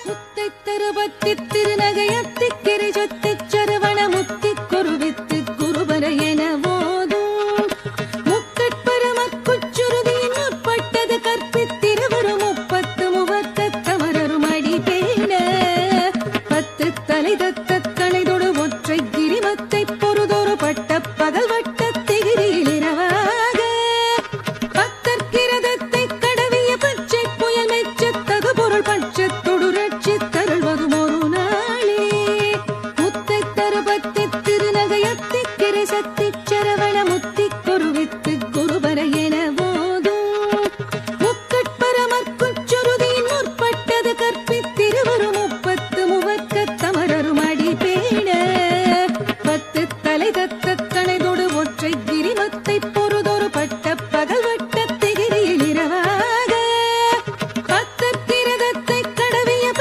முத்தை தருபத்தி திருநகையத்தி கிரிஜொத்தி சரவண முத்தி குருவித்து குருபர என போதும் முக்கட்பரமக்குச்சுருதியின் உட்பட்டது கற்பித்திருவரும் முப்பத்து முவத்த தமரரும் அடி பேண பத்து தலை தத்த கணைதொடு ஒற்றை கிரிமத்தை பொறுதொரு பட்ட பகல் வட்ட திகிரியில் இரவாக பத்தற்கிரதத்தை கடவிய பச்சை புயல் மெச்சத்தகு பொருள் பட்சத்து